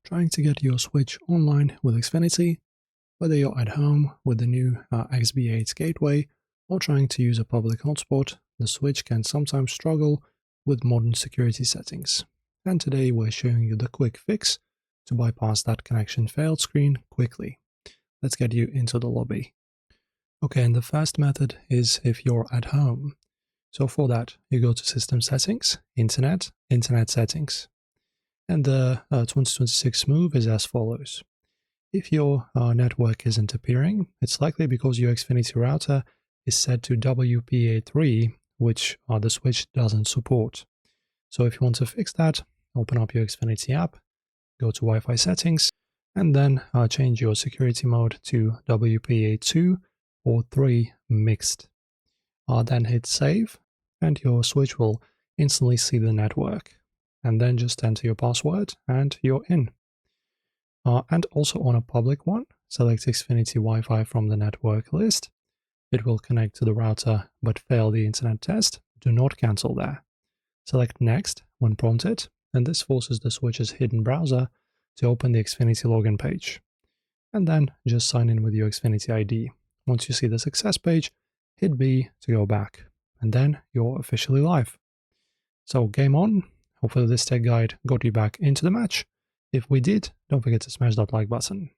Trying to get your Switch online with Xfinity, whether you're at home with the new XB8 gateway or trying to use a public hotspot, the Switch can sometimes struggle with modern security settings. And today we're showing you the quick fix to bypass that connection failed screen quickly. Let's get you into the lobby. Okay, and the first method is if you're at home. So for that, you go to System Settings, Internet Settings. And the 2026 move is as follows. If your network isn't appearing, it's likely because your Xfinity router is set to WPA3, which the Switch doesn't support. So if you want to fix that, open up your Xfinity app, go to Wi-Fi settings, and then change your security mode to WPA2 or 3 mixed. Then hit save, and your Switch will instantly see the network. And then just enter your password and you're in. And also on a public one, select Xfinity Wi-Fi from the network list. It will connect to the router but fail the internet test. Do not cancel there. Select Next when prompted, and this forces the Switch's hidden browser to open the Xfinity login page. And then just sign in with your Xfinity ID. Once you see the success page, hit B to go back, and then you're officially live. So game on. Hopefully this tech guide got you back into the match. If we did, don't forget to smash that like button.